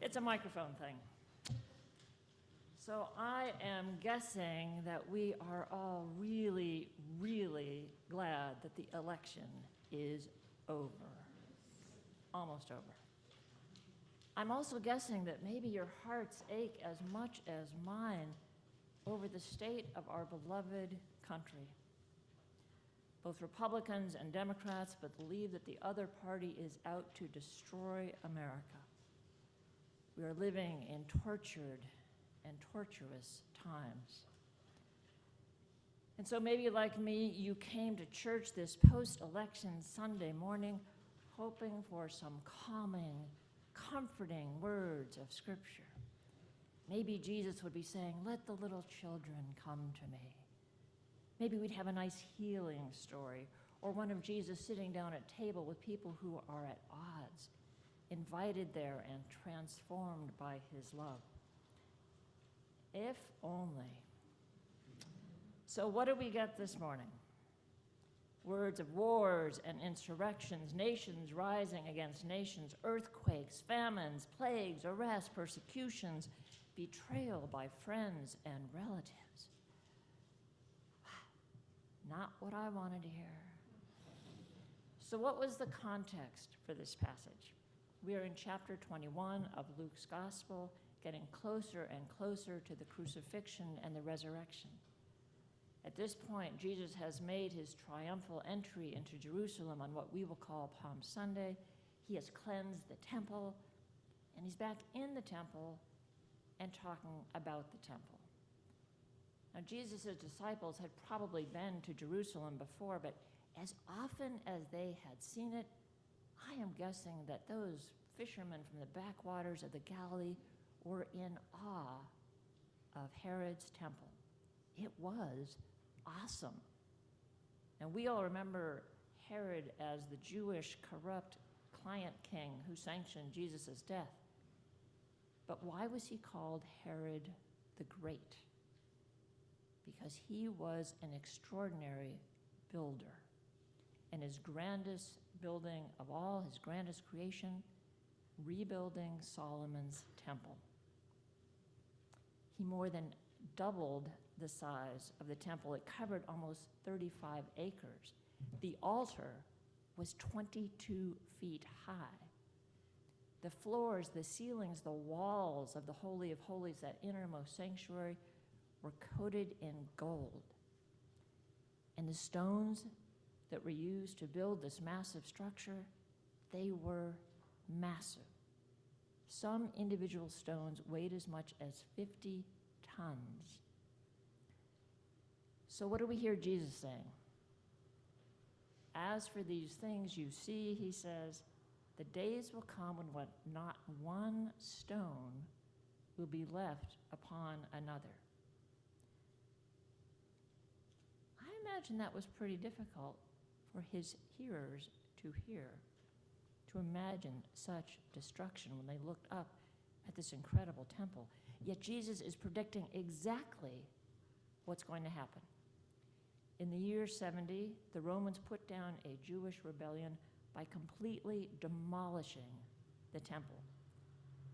It's a microphone thing. So I am guessing that we are all really, really glad that the election is over. Almost over. I'm also guessing that maybe your hearts ache as much as mine over the state of our beloved country. Both Republicans and Democrats believe that the other party is out to destroy America. We are living in tortured and torturous times. And so maybe like me, you came to church this post-election Sunday morning hoping for some calming, comforting words of Scripture. Maybe Jesus would be saying, "Let the little children come to me." Maybe we'd have a nice healing story, or one of Jesus sitting down at table with people who are at odds, invited there and transformed by his love. If only. So what do we get this morning? Words of wars and insurrections, nations rising against nations, earthquakes, famines, plagues, arrests, persecutions, betrayal by friends and relatives. Not what I wanted to hear. So what was the context for this passage? We are in chapter 21 of Luke's Gospel, getting closer and closer to the crucifixion and the resurrection. At this point, Jesus has made his triumphal entry into Jerusalem on what we will call Palm Sunday. He has cleansed the temple, and he's back in the temple and talking about the temple. Now, Jesus' disciples had probably been to Jerusalem before, but as often as they had seen it, I am guessing that those fishermen from the backwaters of the Galilee were in awe of Herod's temple. It was awesome. And we all remember Herod as the Jewish corrupt client king who sanctioned Jesus' death. But why was he called Herod the Great? Because he was an extraordinary builder. And his grandest building of all, his grandest creation, rebuilding Solomon's temple. He more than doubled the size of the temple. It covered almost 35 acres. The altar was 22 feet high. The floors, the ceilings, the walls of the Holy of Holies, that innermost sanctuary, were coated in gold. And the stones that were used to build this massive structure, they were massive. Some individual stones weighed as much as 50 tons. So what do we hear Jesus saying? As for these things you see, he says, the days will come when not one stone will be left upon another. I imagine that was pretty difficult for his hearers to hear, to imagine such destruction when they looked up at this incredible temple. Yet Jesus is predicting exactly what's going to happen. In the year 70, the Romans put down a Jewish rebellion by completely demolishing the temple.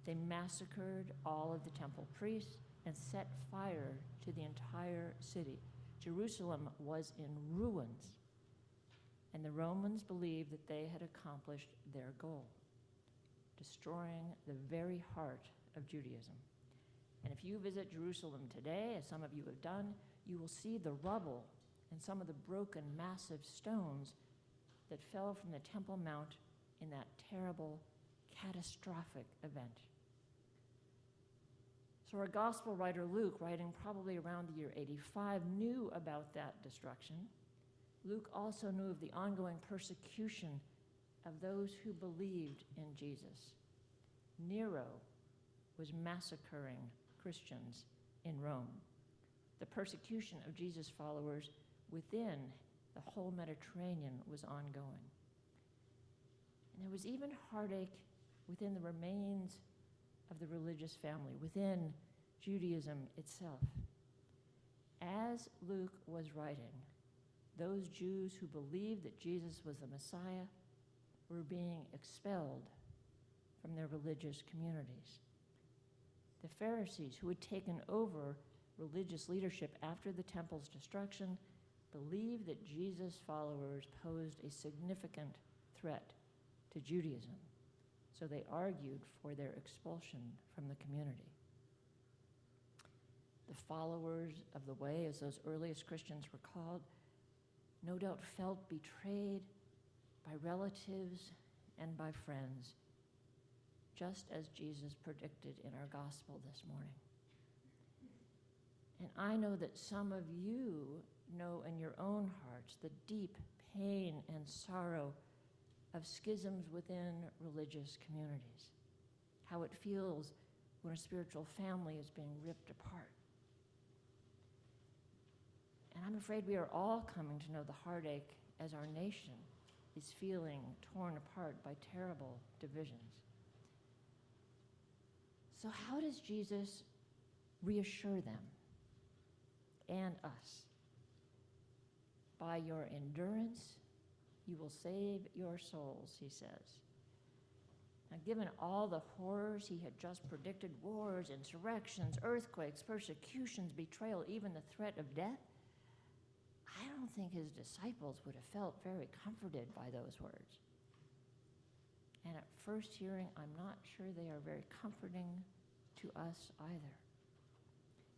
They massacred all of the temple priests and set fire to the entire city. Jerusalem was in ruins, and the Romans believed that they had accomplished their goal, destroying the very heart of Judaism. And if you visit Jerusalem today, as some of you have done, you will see the rubble and some of the broken, massive stones that fell from the Temple Mount in that terrible, catastrophic event. So our gospel writer Luke, writing probably around the year 85, knew about that destruction. Luke also knew of the ongoing persecution of those who believed in Jesus. Nero was massacring Christians in Rome. The persecution of Jesus' followers within the whole Mediterranean was ongoing. And there was even heartache within the remains of the religious family, within Judaism itself. As Luke was writing, those Jews who believed that Jesus was the Messiah were being expelled from their religious communities. The Pharisees, who had taken over religious leadership after the temple's destruction, believed that Jesus' followers posed a significant threat to Judaism, so they argued for their expulsion from the community. The followers of the way, as those earliest Christians were called, no doubt felt betrayed by relatives and by friends, just as Jesus predicted in our gospel this morning. And I know that some of you know in your own hearts the deep pain and sorrow of schisms within religious communities, how it feels when a spiritual family is being ripped apart. And I'm afraid we are all coming to know the heartache as our nation is feeling torn apart by terrible divisions. So how does Jesus reassure them and us? By your endurance, you will save your souls, he says. Now, given all the horrors he had just predicted, wars, insurrections, earthquakes, persecutions, betrayal, even the threat of death, I don't think his disciples would have felt very comforted by those words. And at first hearing, I'm not sure they are very comforting to us either.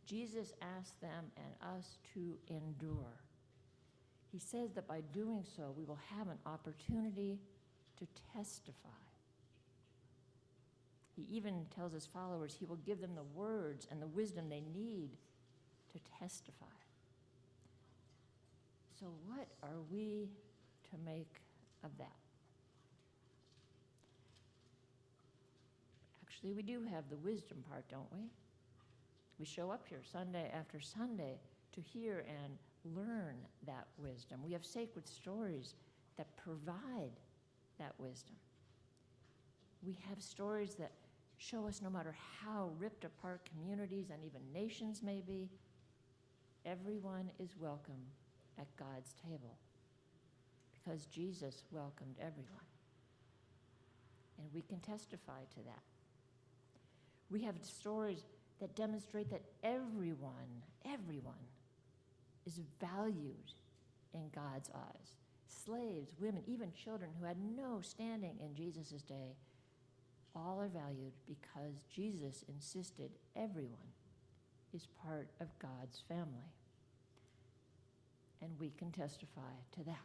Jesus asked them and us to endure. He says that by doing so, we will have an opportunity to testify. He even tells his followers he will give them the words and the wisdom they need to testify. So what are we to make of that? Actually, we do have the wisdom part, don't we? We show up here Sunday after Sunday to hear and learn that wisdom. We have sacred stories that provide that wisdom. We have stories that show us no matter how ripped apart communities and even nations may be, everyone is welcome at God's table because Jesus welcomed everyone. And we can testify to that. We have stories that demonstrate that everyone is valued in God's eyes. Slaves, women, even children who had no standing in Jesus' day, all are valued because Jesus insisted everyone is part of God's family. And we can testify to that.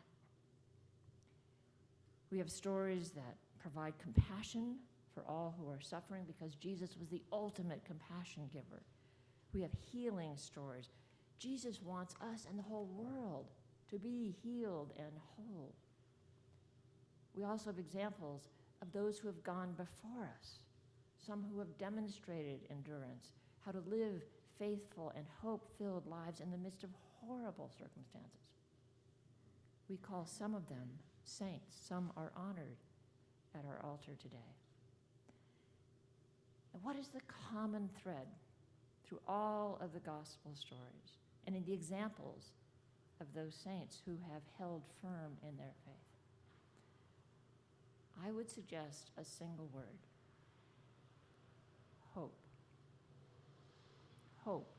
We have stories that provide compassion for all who are suffering because Jesus was the ultimate compassion giver. We have healing stories. Jesus wants us and the whole world to be healed and whole. We also have examples of those who have gone before us, some who have demonstrated endurance, how to live faithful and hope-filled lives in the midst of horrible circumstances. We call some of them saints. Some are honored at our altar today. And what is the common thread through all of the gospel stories and in the examples of those saints who have held firm in their faith? I would suggest a single word: hope. Hope.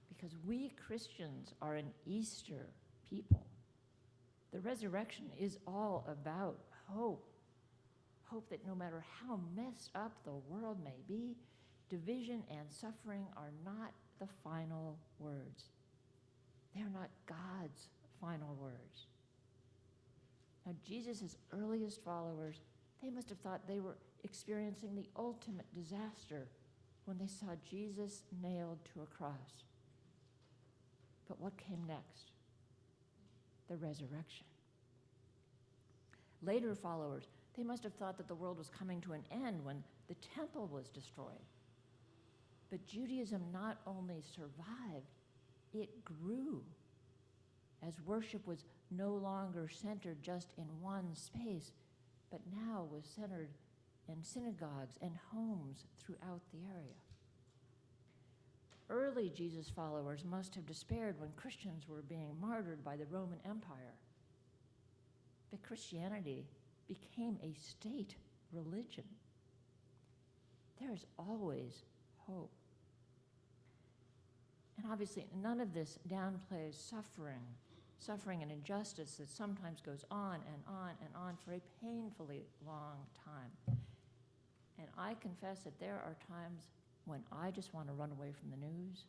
Because we Christians are an Easter people. The resurrection is all about hope. Hope that no matter how messed up the world may be, division and suffering are not the final words. They are not God's final words. Now, Jesus' earliest followers, they must have thought they were experiencing the ultimate disaster when they saw Jesus nailed to a cross. But what came next? The resurrection. Later followers, they must have thought that the world was coming to an end when the temple was destroyed. But Judaism not only survived, it grew as worship was no longer centered just in one space, but now was centered in synagogues and homes throughout the area. Early Jesus followers must have despaired when Christians were being martyred by the Roman Empire. But Christianity became a state religion. there's always hope. And obviously, none of this downplays suffering and injustice that sometimes goes on and on and on for a painfully long time. And I confess that there are times when I just want to run away from the news,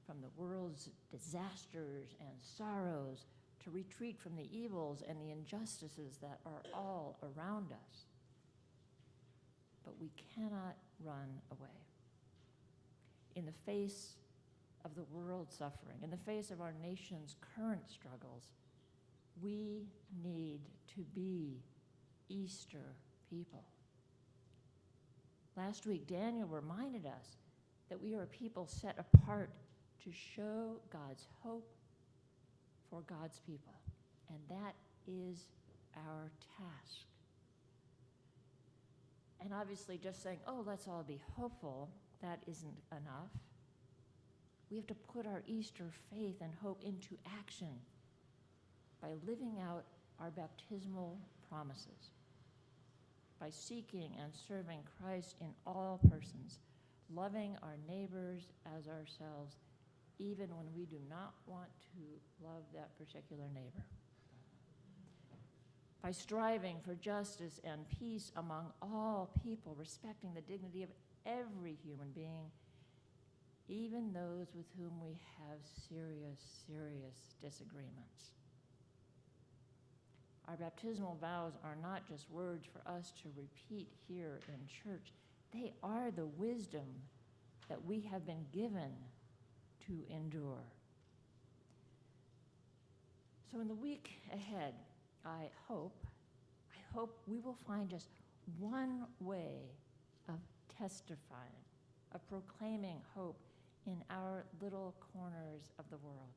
from the world's disasters and sorrows, to retreat from the evils and the injustices that are all around us. But we cannot run away. In the face of the world suffering, in the face of our nation's current struggles, we need to be Easter people. Last week, Daniel reminded us that we are a people set apart to show God's hope for God's people, and that is our task. And obviously, just saying, oh, let's all be hopeful, that isn't enough. We have to put our Easter faith and hope into action by living out our baptismal promises, by seeking and serving Christ in all persons, loving our neighbors as ourselves, even when we do not want to love that particular neighbor, by striving for justice and peace among all people, respecting the dignity of every human being, even those with whom we have serious disagreements. Our baptismal vows are not just words for us to repeat here in church. They are the wisdom that we have been given to endure. So in the week ahead, I hope we will find just one way of testifying, of proclaiming hope in our little corners of the world.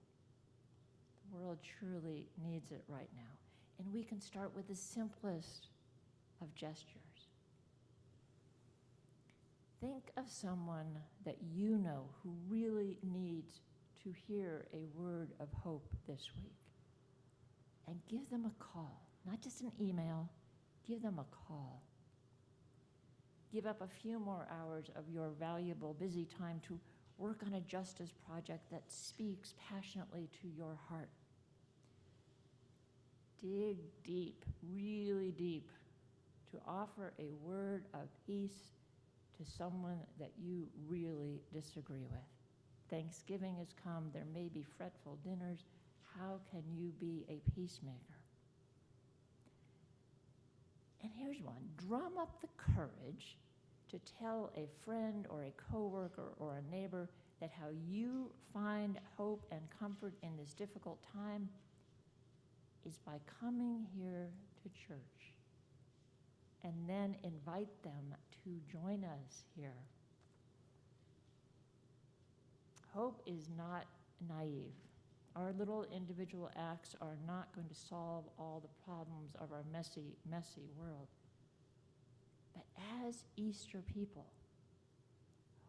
The world truly needs it right now. And we can start with the simplest of gestures. Think of someone that you know who really needs to hear a word of hope this week. And give them a call, not just an email, give them a call. Give up a few more hours of your valuable, busy time to work on a justice project that speaks passionately to your heart. Dig deep, really deep, to offer a word of peace to someone that you really disagree with. Thanksgiving has come. There may be fretful dinners. How can you be a peacemaker? And here's one. Drum up the courage to tell a friend or a coworker or a neighbor that how you find hope and comfort in this difficult time is by coming here to church, and then invite them to join us here. Hope is not naive. Our little individual acts are not going to solve all the problems of our messy, messy world. But as Easter people,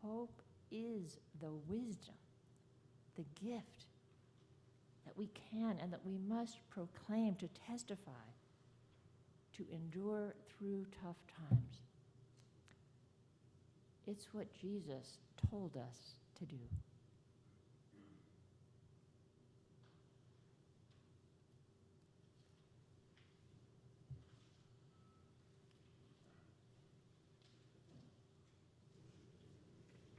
hope is the wisdom, the gift that we can and that we must proclaim, to testify, to endure through tough times. It's what Jesus told us to do.